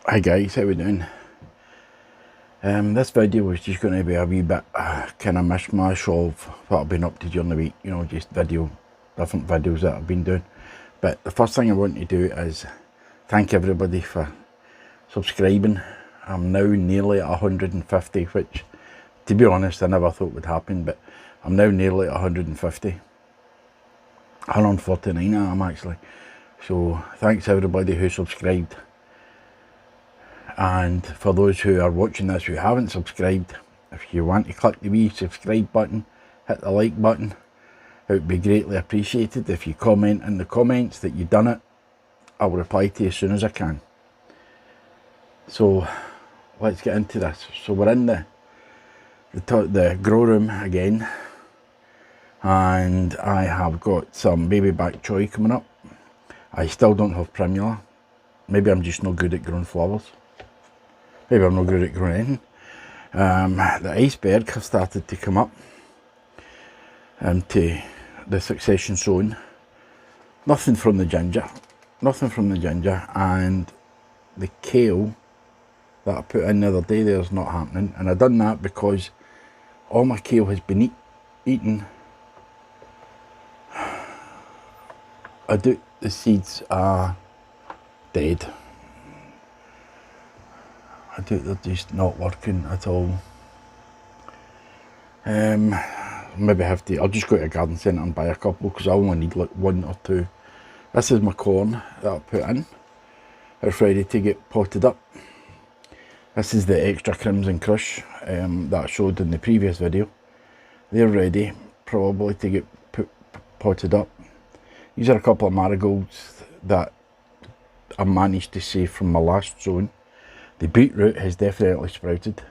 Hi guys, how we doing? This video was just going to be a wee bit kind of mishmash of what I've been up to during the week, you know, just different videos that I've been doing. But the first thing I want to do is thank everybody for subscribing. I'm now nearly at 150, which to be honest I never thought would happen, but I'm now nearly at 150. 149 I am actually. So thanks everybody who subscribed. And for those who are watching this who haven't subscribed, if you want to click the wee subscribe button, hit the like button, it would be greatly appreciated. If you comment in the comments that you've done it, I'll reply to you as soon as I can. So let's get into this. So we're in the grow room again, and I have got some baby bok choy coming up. I still don't have primula. Maybe I'm just not good at growing flowers. Maybe I'm not good at growing anything. The iceberg have started to come up into the succession zone. Nothing from the ginger, and the kale that I put in the other day there is not happening. And I done that because all my kale has been eaten. The seeds are dead. They're just not working at all. Maybe I'll just go to a garden centre and buy a couple, because I only need like one or two. This is my corn that I put in. It's ready to get potted up. This is the extra crimson crush that I showed in the previous video. They're ready probably to get potted up. These are a couple of marigolds that I managed to save from my last zone. The beetroot has definitely sprouted,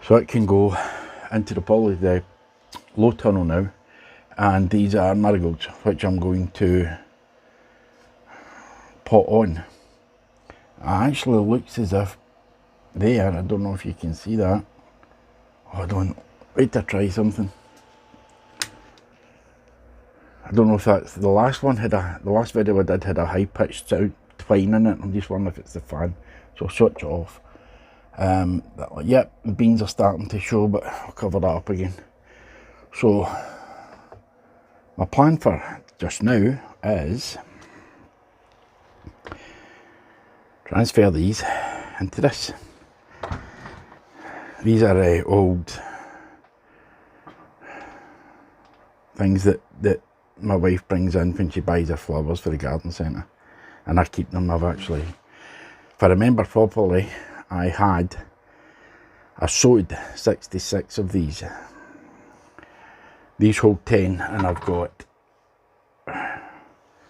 so it can go into the low tunnel now. And these are marigolds, which I'm going to pot on. It actually looks as if I don't know if you can see that. Wait to try something. I don't know if that's the last one the last video I did had a high pitched sound twine in it. I'm just wondering if it's the fan. So I'll switch it off. Yep, the beans are starting to show, but I'll cover that up again. So my plan for just now is transfer these into this. These are old things that my wife brings in when she buys her flowers for the garden centre, and I keep them. If I remember properly, I sowed 66 of these. These hold 10, and I've got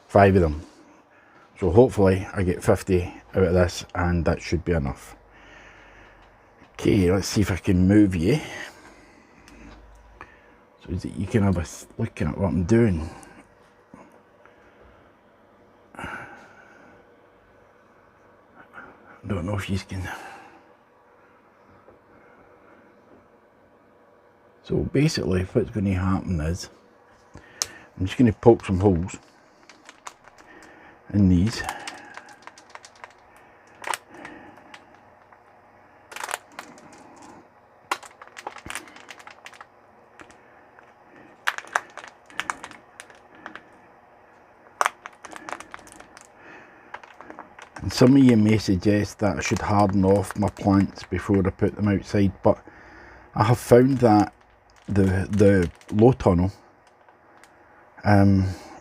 5 of them. So hopefully I get 50 out of this, and that should be enough. Okay, let's see if I can move you so that you can have a look at what I'm doing. I don't know if you can. So basically what's going to happen is I'm just going to poke some holes in these. And some of you may suggest that I should harden off my plants before I put them outside, but I have found that the low tunnel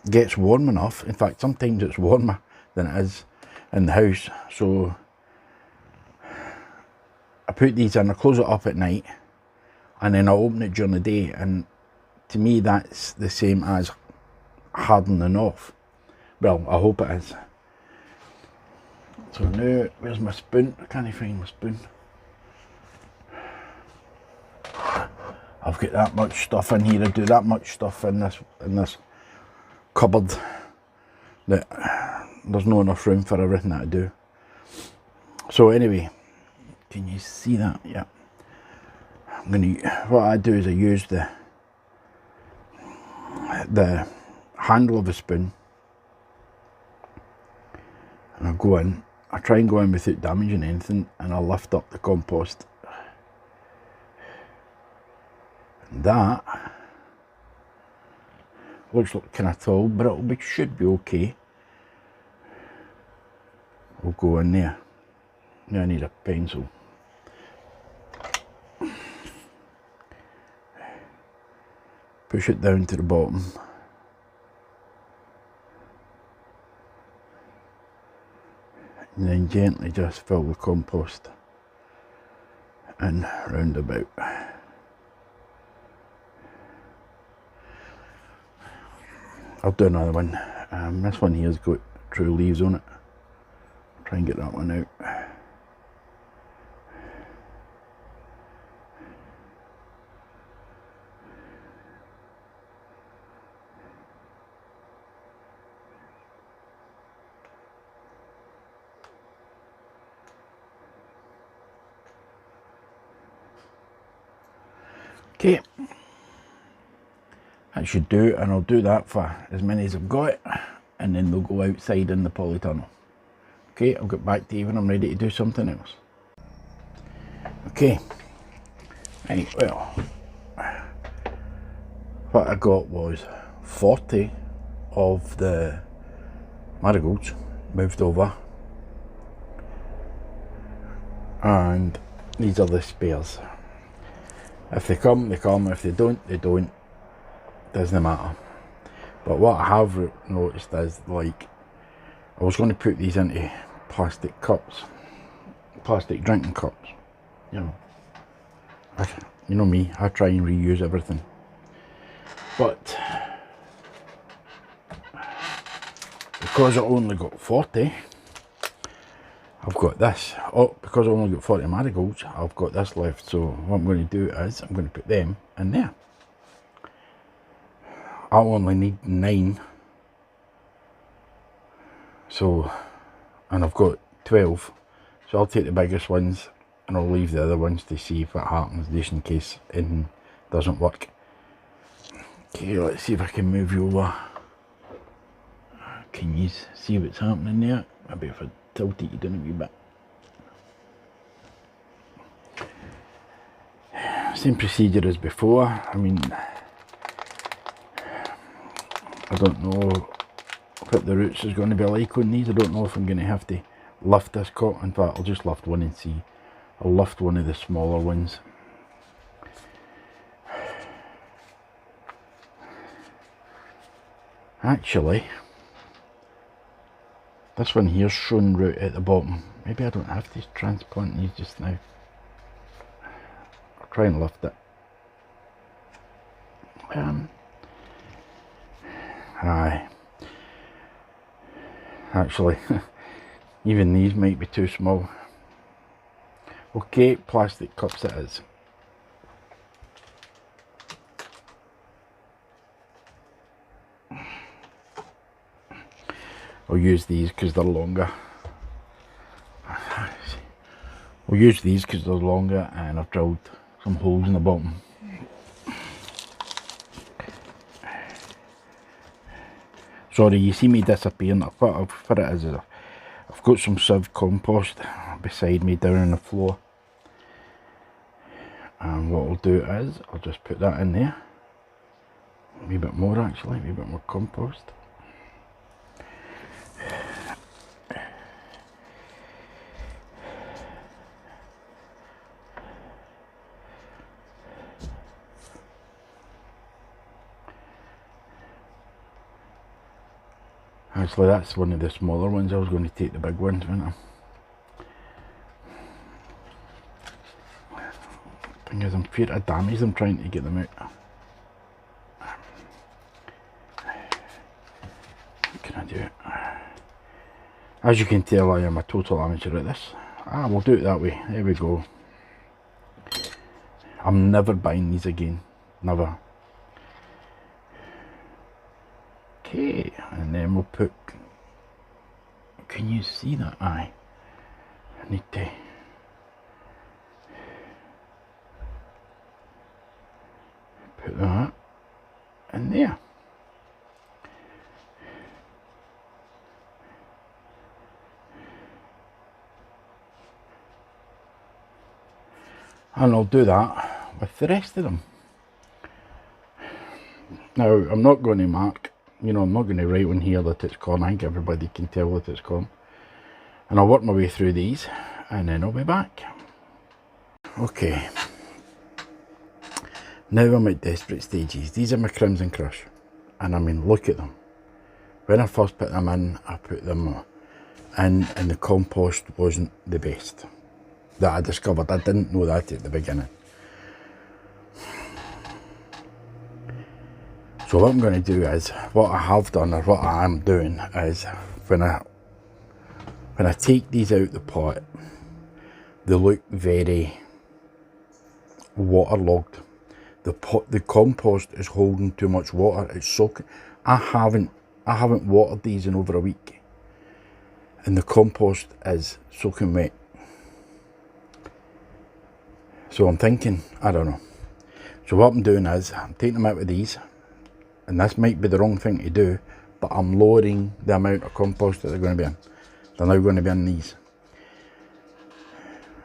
gets warm enough. In fact, sometimes it's warmer than it is in the house. So I put these in, I close it up at night, and then I open it during the day, and to me that's the same as hardening off. Well, I hope it is. So now, where's my spoon? I can't find my spoon. I've got that much stuff in here. I do that much stuff in this cupboard that there's not enough room for everything that I do. So anyway, can you see that? Yeah. What I do is I use the handle of a spoon, and I go in I try and go in without damaging anything, and I lift up the compost. And that looks like kind of tall, but should be okay. We'll go in there. Now I need a pencil. Push it down to the bottom. And then gently just fill the compost in round about. I'll do another one. This one here's got true leaves on it. I'll try and get that one out. Okay, that should do, and I'll do that for as many as I've got, and then they'll go outside in the polytunnel. Okay, I'll get back to you when I'm ready to do something else. Okay, right, well, what I got was 40 of the marigolds moved over, and these are the spares. If they come, they come. If they don't, they don't. Doesn't matter. But what I have noticed is, like, I was going to put these into plastic cups, plastic drinking cups. You know me, I try and reuse everything. But because I only got 40, I've got this. Oh, because I only got 40 marigolds, I've got this left. So what I'm going to do is I'm going to put them in there. I'll only need 9. So, and I've got 12. So I'll take the biggest ones and I'll leave the other ones to see if it happens, just in case it doesn't work. Okay, let's see if I can move you over. Can you see what's happening there? Maybe if I tilt it you down a wee bit. Same procedure as before. I mean, I don't know what the roots is going to be like on these. I don't know if I'm going to have to lift this cup. In fact, I'll just lift one and see. I'll lift one of the smaller ones. Actually, this one here's shown root at the bottom. Maybe I don't have to transplant these just now. I'll try and lift it. Aye. Actually, even these might be too small. Okay, plastic cups it is. I'll use these because they're longer. I'll use these because they're longer, and I've drilled some holes in the bottom. Sorry, you see me disappearing. What it is I've got some sieve compost beside me down on the floor. And what I'll do is, I'll just put that in there. A wee bit more actually, a wee bit more compost. Actually, that's one of the smaller ones. I was going to take the big ones, wasn't I? Thing is, I'm afraid I damage them trying to get them out. What can I do? As you can tell, I am a total amateur at this. We'll do it that way. There we go. I'm never buying these again. Never. Okay, and then we'll put, can you see that? Aye, I need to put that in there. And I'll do that with the rest of them. Now, I'm not going to mark, you know, I'm not going to write on here that it's corn. I think everybody can tell that it's corn. And I'll work my way through these, and then I'll be back. Okay. Now I'm at desperate stages. These are my Crimson Crush. And I mean, look at them. When I first put them in, I put them in, and the compost wasn't the best that I discovered. I didn't know that at the beginning. So what I'm going to do is, what I have done, or what I am doing, is when I take these out the pot, they look very waterlogged. The compost is holding too much water. It's soaking. I haven't watered these in over a week, and the compost is soaking wet. So I'm thinking, I don't know. So what I'm doing is, I'm taking them out with these, and this might be the wrong thing to do, but I'm lowering the amount of compost that they're going to be in. They're now going to be in these.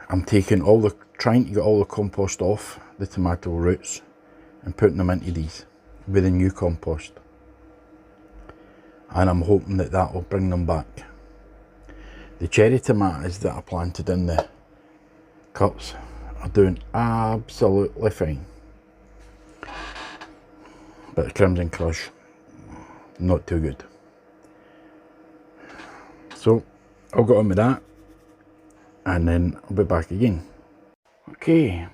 I'm taking trying to get all the compost off the tomato roots and putting them into these with the new compost. And I'm hoping that that will bring them back. The cherry tomatoes that I planted in the cups are doing absolutely fine. But the Crimson Crush, not too good. So I'll get on with that, and then I'll be back again. Okay,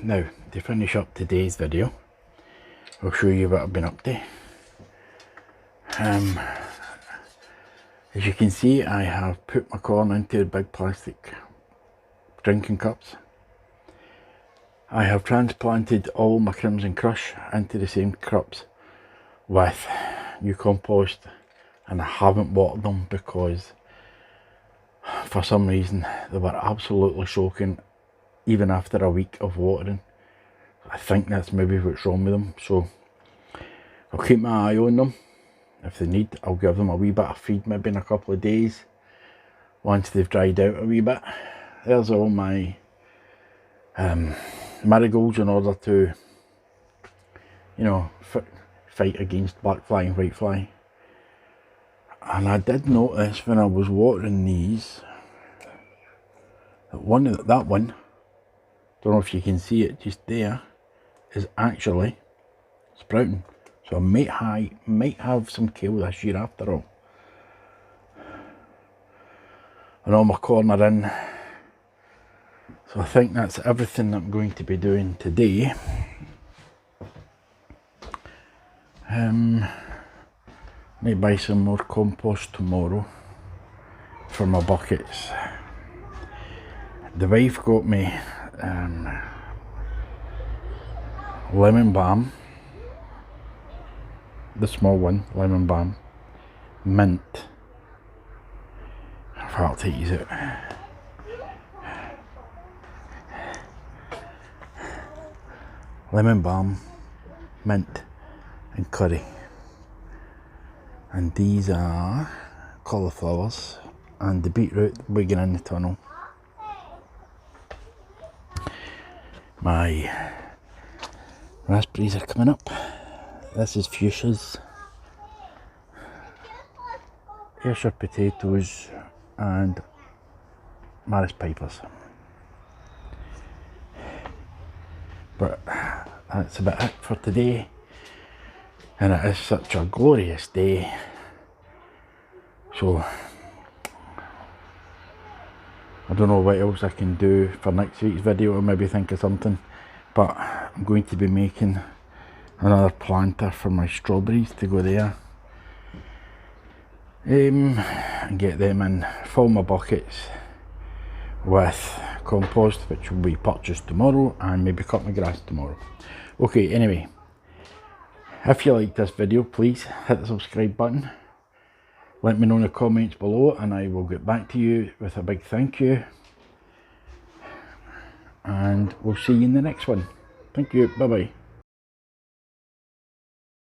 now to finish up today's video, I'll show you what I've been up to. As you can see, I have put my corn into big plastic drinking cups. I have transplanted all my Crimson Crush into the same cups with new compost, and I haven't watered them because for some reason they were absolutely soaking even after a week of watering. I think that's maybe what's wrong with them, so I'll keep my eye on them. If they need, I'll give them a wee bit of feed maybe in a couple of days once they've dried out a wee bit. There's all my marigolds in order to, you know, fight against black fly and white fly. And I did notice when I was watering these that one, don't know if you can see it just there, is actually sprouting. So I might have some kale this year after all. And all my corn are in. So I think that's everything that I'm going to be doing today. Might buy some more compost tomorrow for my buckets. The wife got me lemon balm, the small one, lemon balm, mint. I'll take these out. Lemon balm, mint and curry. And these are cauliflowers and the beetroot wigging in the tunnel. My raspberries are coming up. This is fuchsias. Ayrshire potatoes and Maris pipers. But that's about it for today. And it is such a glorious day. So I don't know what else I can do for next week's video, or maybe think of something. But I'm going to be making another planter for my strawberries to go there. And get them in, fill my buckets with compost, which will be purchased tomorrow, and maybe cut my grass tomorrow. Okay, anyway, if you like this video, please hit the subscribe button. Let me know in the comments below, and I will get back to you with a big thank you. And we'll see you in the next one. Thank you, bye bye.